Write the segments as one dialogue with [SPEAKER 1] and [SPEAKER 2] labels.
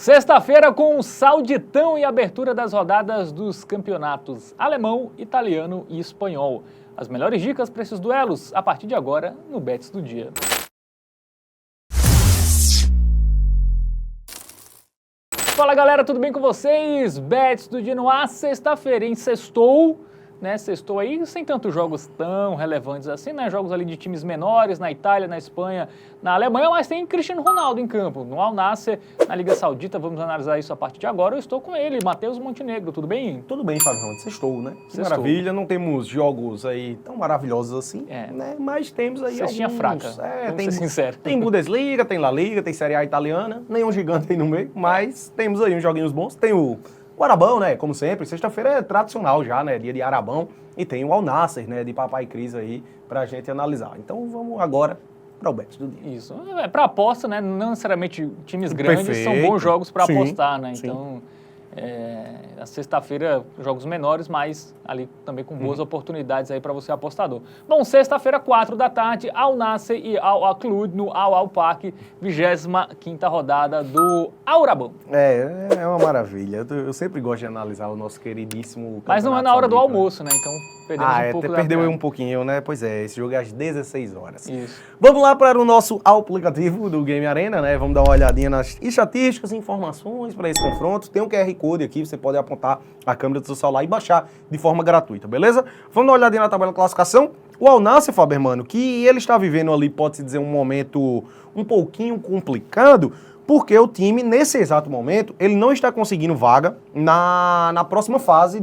[SPEAKER 1] Sexta-feira com o Sauditão e abertura das rodadas dos campeonatos alemão, italiano e espanhol. As melhores dicas para esses duelos a partir de agora no Bets do Dia. Fala galera, tudo bem com vocês? Bets do Dia no ar, sexta-feira, hein? Sextou, né? Sextou aí sem tantos jogos tão relevantes assim, né? Jogos ali de times menores na Itália, na Espanha, na Alemanha, mas tem Cristiano Ronaldo em campo, no Al Nassr, na Liga Saudita. Vamos analisar isso a partir de agora. Eu estou com ele, Matheus Montenegro, tudo bem?
[SPEAKER 2] Tudo bem, Fábio Ramos, sextou, né? Que
[SPEAKER 1] Sextou.
[SPEAKER 2] maravilha, não temos jogos aí tão maravilhosos assim, né? Mas temos aí
[SPEAKER 1] Cestinha
[SPEAKER 2] alguns...
[SPEAKER 1] fraca, vamos ser sinceros.
[SPEAKER 2] Tem Bundesliga, tem La Liga, tem Série A italiana, nenhum gigante aí no meio, mas temos aí uns joguinhos bons. Tem o Arabão, né? Como sempre, sexta-feira é tradicional já, né? Dia de Arabão. E tem o Al Nassr, né? De Papai Cris aí pra gente analisar. Então vamos agora para o Bet do Dia.
[SPEAKER 1] Isso, é para aposta, né? Não necessariamente times grandes são bons jogos para apostar, né? Então, a sexta-feira, jogos menores, mas ali também com boas oportunidades aí para você apostador. Bom, sexta-feira, 4 da tarde, Al Nassr e Al Aklud no Al Parque, 25ª rodada do Arabão.
[SPEAKER 2] É uma maravilha. Eu sempre gosto de analisar o nosso queridíssimo
[SPEAKER 1] Mas não é na hora do almoço, né? Então, perdemos um pouco
[SPEAKER 2] perdeu um pouquinho, né? Pois é, esse jogo é às 16 horas.
[SPEAKER 1] Isso.
[SPEAKER 2] Vamos lá para o nosso aplicativo do Game Arena, né? Vamos dar uma olhadinha nas estatísticas e informações para esse confronto. Tem um QR Code aqui, você pode apontar a câmera do seu celular e baixar de forma gratuita, beleza? Vamos dar uma olhadinha na tabela de classificação. O Al Nassr, Fábio, mano, que ele está vivendo ali, pode-se dizer, um momento um pouquinho complicado, porque o time, nesse exato momento, ele não está conseguindo vaga na próxima fase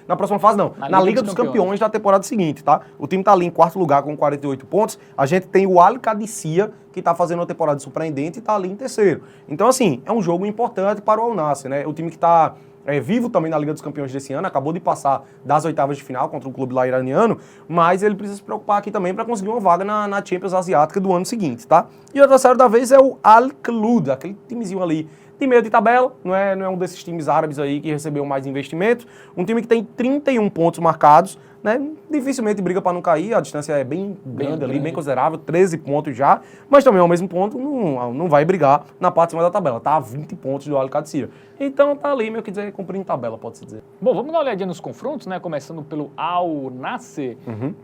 [SPEAKER 2] Na próxima fase, não. Na Liga dos Campeões da temporada seguinte, tá? O time tá ali em quarto lugar com 48 pontos. A gente tem o Al Qadisiyah, que tá fazendo uma temporada surpreendente e tá ali em terceiro. Então, assim, é um jogo importante para o Al Nassr, né? O time que tá vivo também na Liga dos Campeões desse ano, acabou de passar das oitavas de final contra um clube lá iraniano, mas ele precisa se preocupar aqui também para conseguir uma vaga na Champions Asiática do ano seguinte, tá? E o adversário da vez é o Al Aklud, aquele timezinho ali de meio de tabela, não é um desses times árabes aí que recebeu mais investimento, um time que tem 31 pontos marcados, né? Dificilmente briga para não cair, a distância é bem grande ali, bem considerável, 13 pontos já, mas também ao mesmo ponto não vai brigar na parte de cima da tabela, tá a 20 pontos do Al Qadisiyah. Então tá ali, meio que dizer, cumprindo tabela, pode-se dizer.
[SPEAKER 1] Bom, vamos dar uma olhadinha nos confrontos, né? Começando pelo Al Nassr,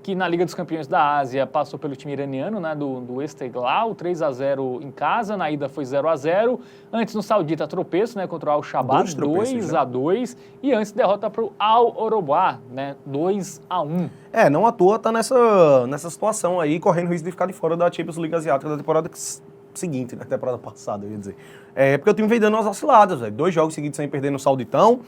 [SPEAKER 1] que na Liga dos Campeões da Ásia passou pelo time iraniano, né? Do Esteghlal, 3-0 em casa, na ida foi 0-0. Antes no Saudita, tropeço, né? Contra o Al Shabab, 2-2. E antes derrota para o Al Oroba, né? 2-1.
[SPEAKER 2] Não à toa tá nessa situação aí, correndo risco de ficar de fora da Champions League Asiática da temporada seguinte, né? Temporada passada, eu ia dizer. Porque o time vem dando umas osciladas, velho. 2 jogos seguidos sem perder no Sauditão.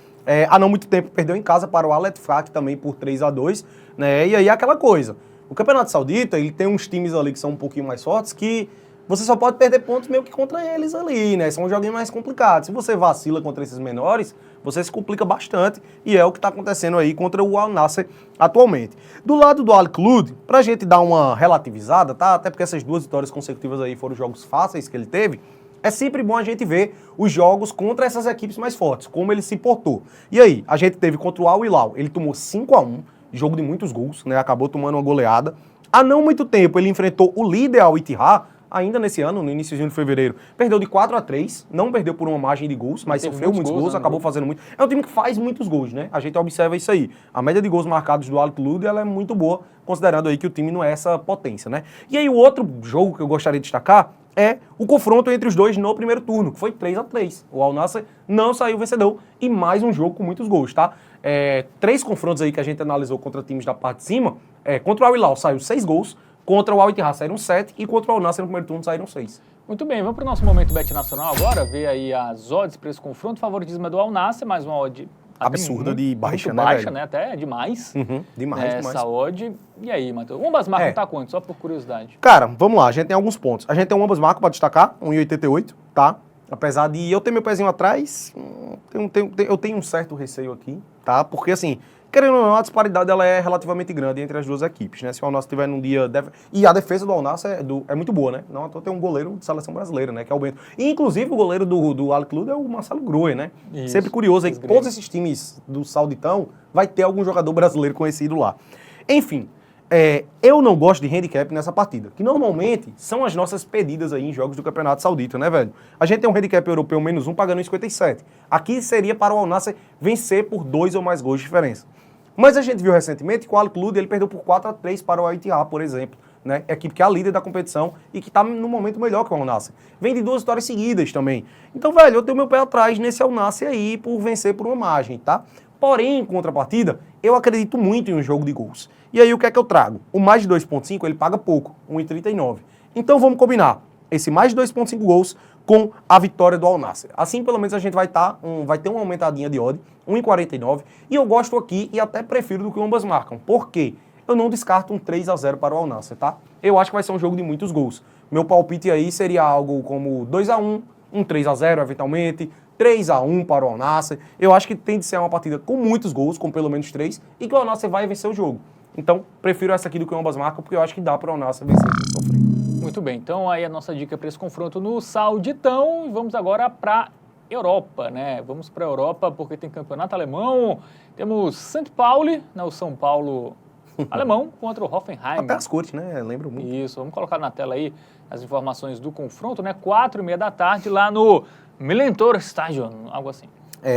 [SPEAKER 2] Há não muito tempo perdeu em casa para o Al Ettifaq também por 3-2, né? E aí aquela coisa. O Campeonato Saudita, ele tem uns times ali que são um pouquinho mais fortes que você só pode perder pontos meio que contra eles ali, né? São joguinhos mais complicados. Se você vacila contra esses menores, você se complica bastante e é o que está acontecendo aí contra o Al Nassr atualmente. Do lado do Al Aklud, pra gente dar uma relativizada, tá? Até porque essas 2 vitórias consecutivas aí foram jogos fáceis que ele teve, é sempre bom a gente ver os jogos contra essas equipes mais fortes, como ele se portou. E aí, a gente teve contra o Al Hilal, ele tomou 5-1, jogo de muitos gols, né? Acabou tomando uma goleada. Há não muito tempo ele enfrentou o líder Al Ittihad, ainda nesse ano, no início de fevereiro, perdeu de 4-3, não perdeu por uma margem de gols, mas sofreu muitos gols, acabou fazendo muito. É um time que faz muitos gols, né? A gente observa isso aí. A média de gols marcados do Al Aklud, ela é muito boa, considerando aí que o time não é essa potência, né? E aí o outro jogo que eu gostaria de destacar é o confronto entre os dois no primeiro turno, que foi 3-3. O Al Nassr não saiu vencedor e mais um jogo com muitos gols, tá? 3 confrontos aí que a gente analisou contra times da parte de cima, contra o Al Hilal saiu 6 gols, contra o Al Ittihad saíram 7 e contra o Al Nassr no primeiro turno saíram 6.
[SPEAKER 1] Muito bem, vamos para o nosso momento Bet Nacional agora, ver aí as odds para esse confronto. Favoritismo é do Al Nassr, mais uma odd
[SPEAKER 2] absurda de baixa,
[SPEAKER 1] muito
[SPEAKER 2] né,
[SPEAKER 1] baixa,
[SPEAKER 2] velho?
[SPEAKER 1] né? Até demais.
[SPEAKER 2] Demais.
[SPEAKER 1] Essa odd. E aí, Matheus? O ambas marcas tá quanto? Só por curiosidade.
[SPEAKER 2] Cara, vamos lá, a gente tem alguns pontos. A gente tem um ambas marcas para destacar, 1,88, tá? Apesar de eu ter meu pezinho atrás, eu tenho um certo receio aqui, tá? Porque assim, querendo ou não, a disparidade ela é relativamente grande entre as duas equipes, né? Se o Al Nassr tiver num dia... E a defesa do Al Nassr é muito boa, né? Não, tem um goleiro de seleção brasileira, né? Que é o Bento. E, inclusive, o goleiro do Al Aklud é o Marcelo Groi, né? Isso, sempre curioso aí, todos esses times do Sauditão vai ter algum jogador brasileiro conhecido lá. Enfim, eu não gosto de handicap nessa partida, que normalmente são as nossas pedidas aí em jogos do Campeonato Saudita, né, velho? A gente tem um handicap europeu -1 pagando em 57. Aqui seria para o Al Nassr vencer por 2 ou mais gols de diferença. Mas a gente viu recentemente que o Al-Qud ele perdeu por 4-3 para o Al-Ittihad, por exemplo. Né? A equipe que é a líder da competição e que está no momento melhor que o Al Nassr. Vem de 2 vitórias seguidas também. Então, velho, eu tenho meu pé atrás nesse Al Nassr aí por vencer por uma margem, tá? Porém, em contrapartida, eu acredito muito em um jogo de gols. E aí, o que é que eu trago? O mais de 2.5, ele paga pouco, 1,39. Então, vamos combinar esse mais de 2.5 gols com a vitória do Al Nassr. Assim, pelo menos, a gente vai ter uma aumentadinha de odd, 1,49. E eu gosto aqui e até prefiro do que ambas marcam. Por quê? Eu não descarto um 3-0 para o Al Nassr, tá? Eu acho que vai ser um jogo de muitos gols. Meu palpite aí seria algo como 2-1, um 3-0 eventualmente, 3-1 para o Al Nassr. Eu acho que tem de ser uma partida com muitos gols, com pelo menos 3, e que o Al Nassr vai vencer o jogo. Então, prefiro essa aqui do que ambas marcam, porque eu acho que dá para o Al Nassr vencer sem sofrer.
[SPEAKER 1] Muito bem, então aí a nossa dica para esse confronto no Sauditão. E vamos agora para Europa, né? Vamos para a Europa porque tem campeonato alemão. Temos St. Pauli, né? O São Paulo alemão contra o Hoffenheim.
[SPEAKER 2] Até as cores, né? Lembro muito.
[SPEAKER 1] Isso, vamos colocar na tela aí as informações do confronto, né? 4h30 da tarde lá no Millentor Stadion, algo assim.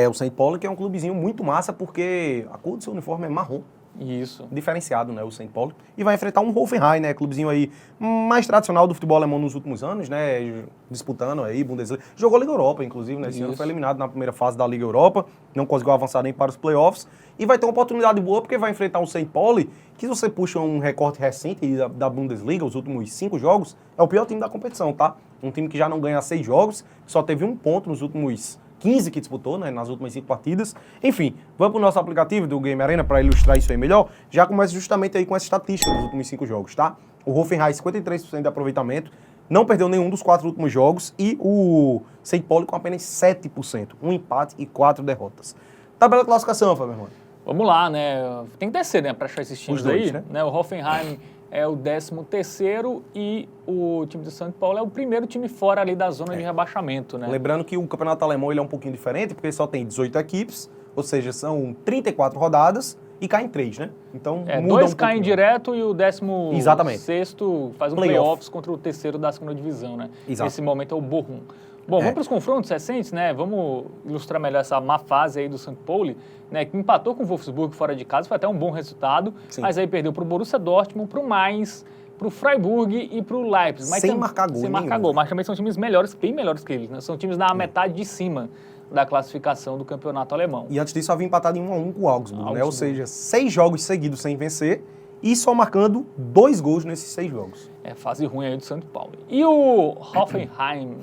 [SPEAKER 2] O St. Pauli que é um clubezinho muito massa porque a cor do seu uniforme é marrom.
[SPEAKER 1] Isso.
[SPEAKER 2] Diferenciado, né, o St. Pauli. E vai enfrentar um Hoffenheim, né, clubezinho aí mais tradicional do futebol alemão nos últimos anos, né, disputando aí Bundesliga. Jogou Liga Europa, inclusive, né, esse ano foi eliminado na primeira fase da Liga Europa, não conseguiu avançar nem para os playoffs. E vai ter uma oportunidade boa porque vai enfrentar um St. Pauli, que se você puxa um recorte recente da Bundesliga, os últimos 5 jogos, é o pior time da competição, tá? Um time que já não ganha 6 jogos, só teve 1 ponto nos últimos 15 que disputou, né, nas últimas 5 partidas. Enfim, vamos para o nosso aplicativo do Game Arena para ilustrar isso aí melhor. Já começa justamente aí com essa estatística dos últimos 5 jogos, tá? O Hoffenheim, 53% de aproveitamento, não perdeu nenhum dos 4 últimos jogos, e o St. Pauli com apenas 7%, 1 empate e 4 derrotas. Tabela de classificação, Fábio, meu irmão.
[SPEAKER 1] Vamos lá, né? Tem que descer, né, para achar esses times
[SPEAKER 2] dois,
[SPEAKER 1] aí. Né? O Hoffenheim é o 13º e o time do São Paulo é o primeiro time fora ali da zona de rebaixamento, né?
[SPEAKER 2] Lembrando que o campeonato alemão ele é um pouquinho diferente, porque ele só tem 18 equipes, ou seja, são 34 rodadas e caem 3, né? Então, muda
[SPEAKER 1] 2 caem direto e o 16º faz um playoffs contra o terceiro da segunda divisão, né?
[SPEAKER 2] Exato.
[SPEAKER 1] Nesse momento é o Bochum. Bom, vamos para os confrontos recentes, né? Vamos ilustrar melhor essa má fase aí do St. Pauli, né? Que empatou com o Wolfsburg fora de casa, foi até um bom resultado, mas aí perdeu para o Borussia Dortmund, para o Mainz, para o Freiburg e para o Leipzig. Mas
[SPEAKER 2] sem marcar gol.
[SPEAKER 1] Sem marcar gol, mas também são times melhores, bem melhores que eles, né? São times na metade de cima da classificação do campeonato alemão.
[SPEAKER 2] E antes disso havia empatado em 1-1 com o Augsburg, né? Ou seja, 6 jogos seguidos sem vencer e só marcando 2 gols nesses 6 jogos.
[SPEAKER 1] É, fase ruim aí do St. Pauli. E o Hoffenheim...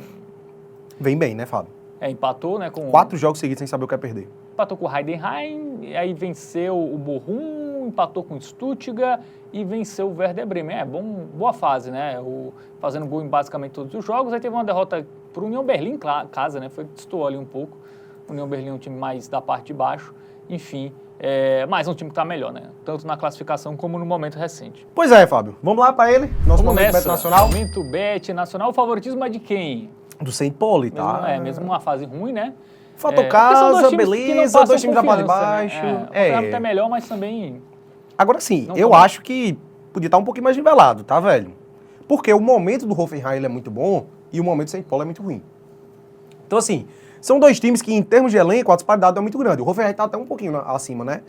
[SPEAKER 2] Vem bem, né, Fábio?
[SPEAKER 1] Empatou, né, com...
[SPEAKER 2] 4 jogos seguidos sem saber o que é perder.
[SPEAKER 1] Empatou com o Heidenheim, aí venceu o Bochum, empatou com o Stuttgart e venceu o Werder Bremen. Boa fase, né? Fazendo gol em basicamente todos os jogos. Aí teve uma derrota para o União Berlim, casa, né? Destoou ali um pouco. O União Berlim é um time mais da parte de baixo. Enfim, mas é um time que está melhor, né? Tanto na classificação como no momento recente.
[SPEAKER 2] Pois é, Fábio. Vamos lá para ele. Nosso momento bet nacional.
[SPEAKER 1] Momento bet nacional. O favoritismo é de quem?
[SPEAKER 2] Do St. Pauli, tá?
[SPEAKER 1] Mesmo uma fase ruim, né?
[SPEAKER 2] Fator casa, beleza, 2 times da parte de baixo.
[SPEAKER 1] Né? O campeonato é melhor, mas também...
[SPEAKER 2] Agora sim, eu acho que podia estar um pouquinho mais nivelado, tá, velho? Porque o momento do Hoffenheim ele é muito bom e o momento do St. Pauli é muito ruim. Então, assim, são 2 times que, em termos de elenco, a disparidade é muito grande. O Hoffenheim tá até um pouquinho acima, né?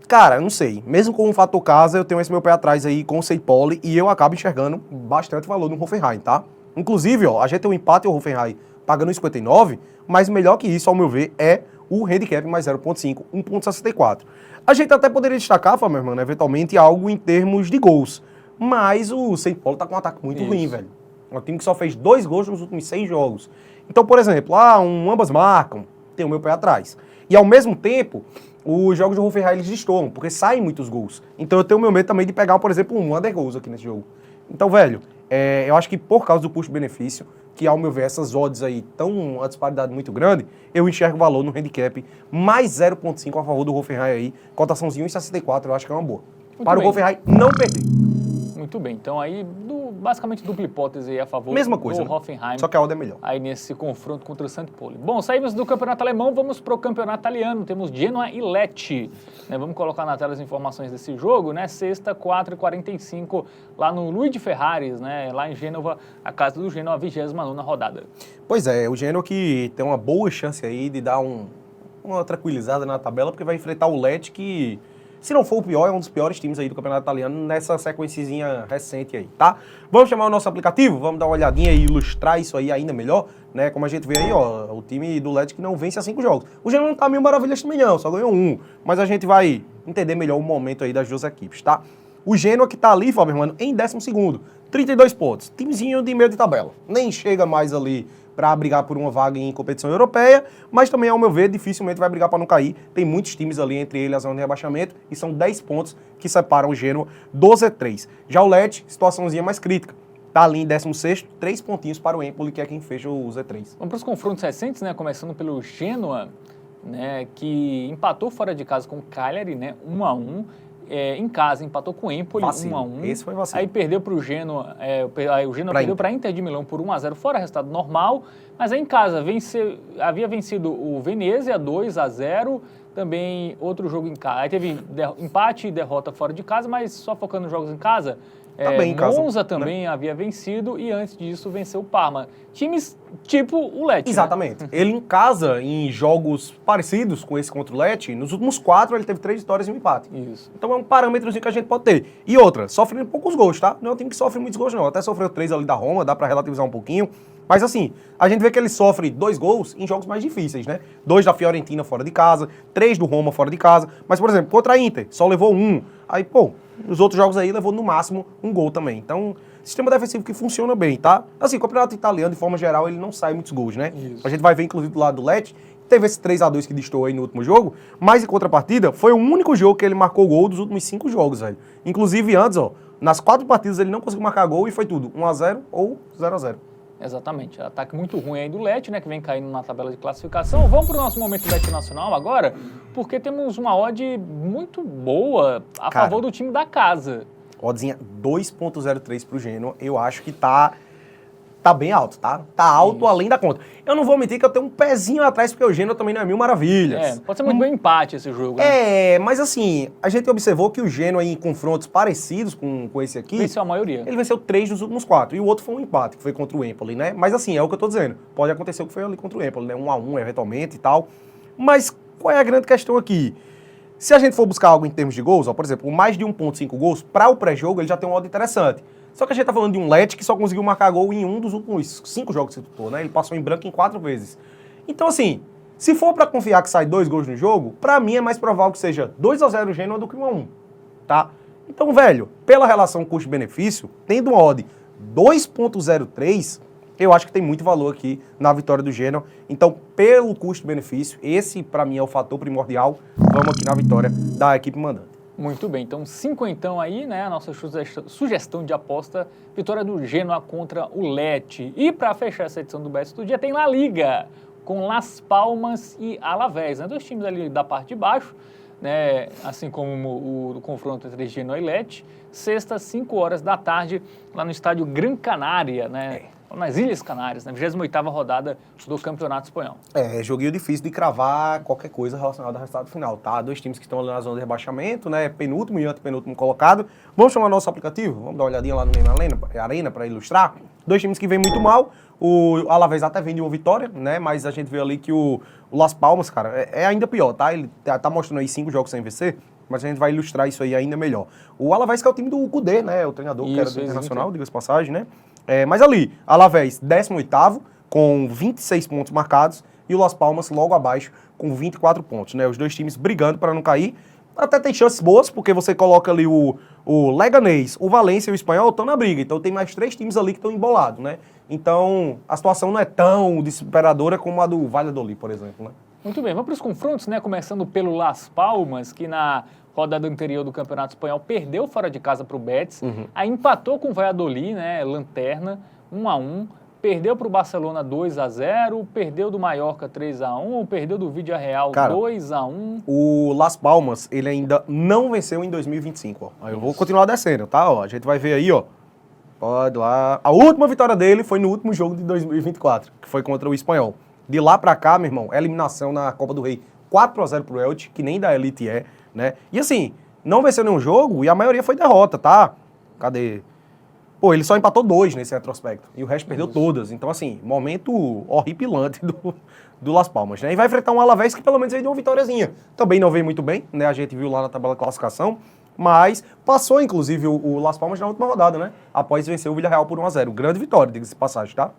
[SPEAKER 2] Cara, eu não sei. Mesmo com o fator casa, eu tenho esse meu pé atrás aí com o St. Pauli e eu acabo enxergando bastante valor no Hoffenheim, tá? Inclusive, ó, a gente tem um empate e o Hoffenheim pagando 59, mas melhor que isso, ao meu ver, é o handicap mais 0.5, 1.64. A gente até poderia destacar, meu irmão, eventualmente algo em termos de gols, mas o St. Pauli tá com um ataque muito ruim, velho. É um time que só fez 2 gols nos últimos 6 jogos. Então, por exemplo, ambas marcam, tem o meu pé atrás. E ao mesmo tempo, os jogos do Hoffenheim eles destoam, porque saem muitos gols. Então eu tenho o meu medo também de pegar, por exemplo, um under goals aqui nesse jogo. Então, velho, eu acho que por causa do custo-benefício, que ao meu ver essas odds aí estão uma disparidade muito grande, eu enxergo valor no handicap mais 0.5 a favor do Hoffenheim aí, cotaçãozinho 1,64, eu acho que é uma boa. Para o Hoffenheim não perder.
[SPEAKER 1] Muito bem, então aí basicamente dupla hipótese aí a favor
[SPEAKER 2] Mesma coisa,
[SPEAKER 1] do
[SPEAKER 2] né?
[SPEAKER 1] Hoffenheim.
[SPEAKER 2] Só que a odd é melhor.
[SPEAKER 1] Aí nesse confronto contra o St. Pauli. Bom, saímos do campeonato alemão, vamos para o campeonato italiano. Temos Genoa e Lecce. Né, vamos colocar na tela as informações desse jogo, né? Sexta, 4h45, lá no Luigi Ferraris, né? Lá em Gênova, a casa do Genoa, a 29ª rodada.
[SPEAKER 2] Pois é, o Genoa que tem uma boa chance aí de dar uma tranquilizada na tabela, porque vai enfrentar o Lecce que, se não for o pior, é um dos piores times aí do campeonato italiano nessa sequenciazinha recente aí, tá? Vamos chamar o nosso aplicativo, vamos dar uma olhadinha e ilustrar isso aí ainda melhor, né? Como a gente vê aí, ó, o time do Lecce que não vence há 5 jogos. O Genoa não tá mil maravilhas também não, só ganhou 1, mas a gente vai entender melhor o momento aí das duas equipes, tá? O Genoa que tá ali, Fábio, mano, em 12º, 32 pontos, timezinho de meio de tabela, nem chega mais ali para brigar por uma vaga em competição europeia, mas também, ao meu ver, dificilmente vai brigar para não cair. Tem muitos times ali, entre eles a zona de rebaixamento, e são 10 pontos que separam o Genoa do Z3. Já o Lecce, situaçãozinha mais crítica. Tá ali em 16º, 3 pontinhos para o Empoli, que é quem fecha o Z3.
[SPEAKER 1] Vamos para os confrontos recentes, né? Começando pelo Genoa, né? Que empatou fora de casa com o Cagliari, né? 1-1. Em casa, empatou com o Empoli,
[SPEAKER 2] Vacilo.
[SPEAKER 1] 1-1.
[SPEAKER 2] Esse foi vacilo.
[SPEAKER 1] Aí perdeu para o Genoa, o Genoa perdeu para a Inter de Milão por 1-0, fora resultado normal, mas aí em casa havia vencido o Venezia 2-0, também outro jogo em casa. Aí teve empate e derrota fora de casa, mas só focando nos jogos em casa.
[SPEAKER 2] Bem em casa,
[SPEAKER 1] Monza também, né? Havia vencido e antes disso venceu o Parma. Times tipo o Lecce.
[SPEAKER 2] Exatamente. Né? Ele em casa, em jogos parecidos com esse contra o Lecce, nos últimos 4 ele teve 3 vitórias e um empate.
[SPEAKER 1] Isso.
[SPEAKER 2] Então é um parâmetrozinho que a gente pode ter. E outra, sofrendo poucos gols, tá? Não é um time que sofre muitos gols não. Até sofreu 3 ali da Roma, dá pra relativizar um pouquinho. Mas assim, a gente vê que ele sofre 2 gols em jogos mais difíceis, né? 2 da Fiorentina fora de casa, 3 do Roma fora de casa. Mas, por exemplo, contra a Inter, só levou 1. Aí, pô, nos outros jogos aí levou no máximo 1 gol também. Então, sistema defensivo que funciona bem, tá? Assim, o campeonato italiano, de forma geral, ele não sai muitos gols, né? Isso. A gente vai ver, inclusive, do lado do Lecce, teve esse 3-2 que destoou aí no último jogo, mas em contrapartida, foi o único jogo que ele marcou gol dos últimos 5 jogos, velho. Inclusive, antes, ó, nas 4 partidas ele não conseguiu marcar gol e foi tudo 1-0 ou 0-0.
[SPEAKER 1] Exatamente, ataque muito ruim aí do Lecce, né, que vem caindo na tabela de classificação. Vamos para o nosso momento Bet Nacional agora, porque temos uma odd muito boa a favor do time da casa.
[SPEAKER 2] Oddzinha 2.03 pro Genoa, eu acho que tá bem alto, tá? Tá alto Isso. Além da conta. Eu não vou mentir que eu tenho um pezinho atrás, porque o Genoa também não é mil maravilhas.
[SPEAKER 1] Pode ser muito bem empate esse jogo, né?
[SPEAKER 2] Mas assim, a gente observou que o Genoa em confrontos parecidos com esse aqui...
[SPEAKER 1] Venceu a maioria.
[SPEAKER 2] Ele venceu 3 dos últimos 4, e o outro foi um empate, que foi contra o Empoli, né? Mas assim, é o que eu tô dizendo. Pode acontecer o que foi ali contra o Empoli, né? 1-1 eventualmente e tal. Mas qual é a grande questão aqui? Se a gente for buscar algo em termos de gols, ó, por exemplo, mais de 1.5 gols, para o pré-jogo ele já tem um odd interessante. Só que a gente tá falando de um Lecce que só conseguiu marcar gol em um dos últimos 5 jogos que você disputou, né? Ele passou em branco em 4 vezes. Então, assim, se for pra confiar que sai 2 gols no jogo, pra mim é mais provável que seja 2-0 Genoa do que 1-1, tá? Então, velho, pela relação custo-benefício, tendo uma odd 2.03, eu acho que tem muito valor aqui na vitória do Genoa. Então, pelo custo-benefício, esse pra mim é o fator primordial. Vamos aqui na vitória da equipe mandante.
[SPEAKER 1] Muito bem, então 5 então aí, né, a nossa sugestão de aposta, vitória do Genoa contra o Lecce. E para fechar essa edição do Best do Dia tem La Liga, com Las Palmas e Alavés, né, 2 times ali da parte de baixo, né, assim como o confronto entre Genoa e Lecce, sexta, 5 horas da tarde, lá no estádio Gran Canária, né, nas Ilhas Canárias, na 28ª rodada do Campeonato Espanhol.
[SPEAKER 2] Joguinho difícil de cravar qualquer coisa relacionada ao resultado final, tá? 2 times que estão ali na zona de rebaixamento, né? Penúltimo e antepenúltimo colocado. Vamos chamar nosso aplicativo? Vamos dar uma olhadinha lá no Neymar Arena para ilustrar. 2 times que vêm muito mal. O Alavés até vem de uma vitória, né? Mas a gente vê ali que o Las Palmas, cara, é ainda pior, tá? Ele tá mostrando aí 5 jogos sem vencer, mas a gente vai ilustrar isso aí ainda melhor. O Alavés que é o time do Kudê, né? O treinador que era do Internacional, diga-se passagem, né? Mas ali, Alavés, 18º, com 26 pontos marcados, e o Las Palmas logo abaixo, com 24 pontos, né? Os 2 times brigando para não cair. Até tem chances boas, porque você coloca ali o Leganés, o Valência e o Espanhol estão na briga. Então tem mais 3 times ali que estão embolados, né? Então a situação não é tão desesperadora como a do Valladolid, por exemplo, né?
[SPEAKER 1] Muito bem, vamos para os confrontos, né? Começando pelo Las Palmas, que na rodada anterior do Campeonato Espanhol perdeu fora de casa para o Betis, aí empatou com o Valladolid, né? Lanterna, 1-1. perdeu para o Barcelona 2-0, perdeu do Mallorca 3-1, perdeu do Villarreal
[SPEAKER 2] Cara,
[SPEAKER 1] 2-1.
[SPEAKER 2] O Las Palmas, ele ainda não venceu em 2025, ó. Aí eu vou continuar descendo, tá? Ó, a gente vai ver aí, ó. Pode lá. A última vitória dele foi no último jogo de 2024, que foi contra o Espanhol. De lá pra cá, meu irmão, eliminação na Copa do Rei 4-0 pro Elche, que nem da Elite é, né? E assim, não venceu nenhum jogo e a maioria foi derrota, tá? Cadê? Pô, ele só empatou 2 nesse retrospecto. E o resto perdeu todas. Então, assim, momento horripilante do Las Palmas, né? E vai enfrentar um Alavés que pelo menos veio de uma vitóriazinha. Também não veio muito bem, né? A gente viu lá na tabela de classificação. Mas passou, inclusive, o Las Palmas na última rodada, né? Após vencer o Villarreal por 1-0. Grande vitória, diga-se de passagem, tá?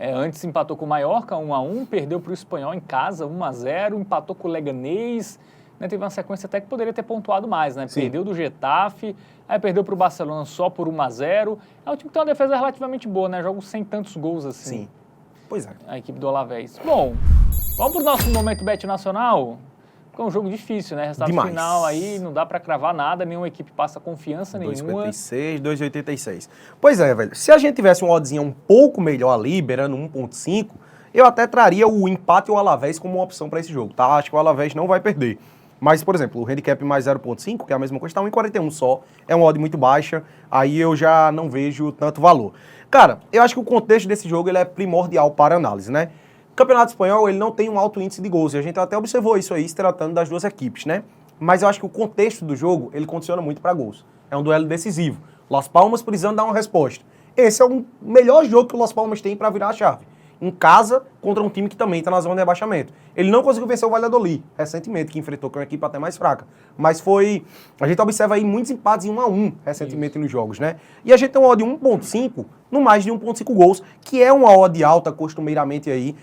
[SPEAKER 1] Antes empatou com o Mallorca 1-1, perdeu para o Espanhol em casa 1-0, empatou com o Leganés, né, teve uma sequência até que poderia ter pontuado mais, né?
[SPEAKER 2] Sim.
[SPEAKER 1] Perdeu do Getafe, aí perdeu para o Barcelona só por 1-0. É um time que tem uma defesa relativamente boa, né? Jogos sem tantos gols assim.
[SPEAKER 2] Sim. Pois é.
[SPEAKER 1] A equipe do Alavés. Bom, vamos para o nosso Momento Bet Nacional. É um jogo difícil, né? Resultado
[SPEAKER 2] Demais.
[SPEAKER 1] final aí, não dá para cravar nada, nenhuma equipe passa confiança nenhuma.
[SPEAKER 2] 2,56, 2,86. Pois é, velho. Se a gente tivesse uma oddzinha um pouco melhor ali, beirando 1,5, eu até traria o empate ou o Alavés como uma opção para esse jogo, tá? Acho que o Alavés não vai perder. Mas, por exemplo, o handicap mais 0,5, que é a mesma coisa, tá 1,41 só. É uma odd muito baixa, aí eu já não vejo tanto valor. Cara, eu acho que o contexto desse jogo ele é primordial para análise, né? O Campeonato Espanhol, ele não tem um alto índice de gols, e a gente até observou isso aí, se tratando das duas equipes, né? Mas eu acho que o contexto do jogo, ele condiciona muito para gols. É um duelo decisivo. Las Palmas precisando dar uma resposta. Esse é o melhor jogo que o Las Palmas tem para virar a chave. Em casa, contra um time que também está na zona de rebaixamento. Ele não conseguiu vencer o Valladolid, recentemente, que enfrentou com uma equipe até mais fraca. Mas foi... A gente observa aí muitos empates em 1-1, recentemente nos jogos, né? E a gente tem uma odd de 1,5, no mais de 1,5 gols, que é uma odd alta, costumeiramente aí,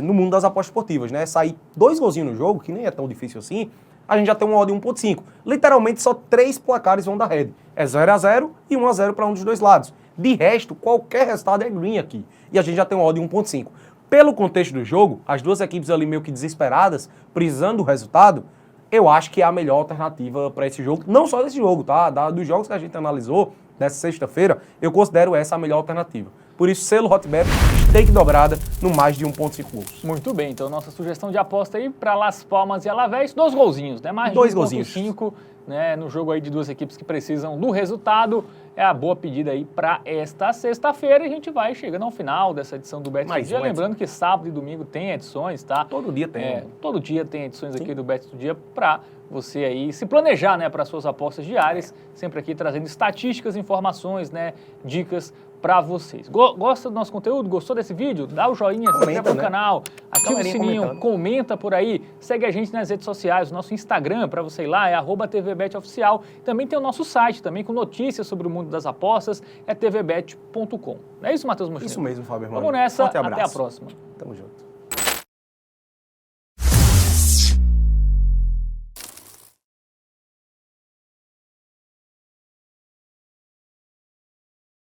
[SPEAKER 2] no mundo das apostas esportivas, né? Sair 2 golzinhos no jogo, que nem é tão difícil assim, a gente já tem uma odd de 1,5. Literalmente, só 3 placares vão dar red. É 0-0 e 1-0 para um dos dois lados. De resto, qualquer resultado é green aqui. E a gente já tem uma odd de 1,5. Pelo contexto do jogo, as duas equipes ali meio que desesperadas, precisando do resultado, eu acho que é a melhor alternativa para esse jogo. Não só desse jogo, tá? Dos jogos que a gente analisou, nessa sexta-feira, eu considero essa a melhor alternativa. Por isso, selo Hotbet, stake dobrada no mais de 1,5 gols.
[SPEAKER 1] Muito bem, então nossa sugestão de aposta aí para Las Palmas e Alavés, 2 golzinhos, né? Mais de 1,5, né? No jogo aí de duas equipes que precisam do resultado, é a boa pedida aí para esta sexta-feira. E a gente vai chegando ao final dessa edição do Bet do Dia. Lembrando que sábado e domingo tem edições, tá?
[SPEAKER 2] Todo dia tem.
[SPEAKER 1] Todo dia tem edições aqui do Bet do Dia para você aí se planejar, né, para suas apostas diárias, sempre aqui trazendo estatísticas, informações, né, dicas para vocês. Gosta do nosso conteúdo? Gostou desse vídeo? Dá o joinha, se inscreve no canal, ativa o sininho, comenta por aí, segue a gente nas redes sociais, o nosso Instagram, para você ir lá, é @tvbetoficial. Também tem o nosso site, também com notícias sobre o mundo das apostas, é tvbet.com. Não é isso, Matheus Mochila?
[SPEAKER 2] Isso mesmo, Fábio.
[SPEAKER 1] Vamos nessa,
[SPEAKER 2] Forte abraço.
[SPEAKER 1] até a próxima.
[SPEAKER 2] Tamo junto.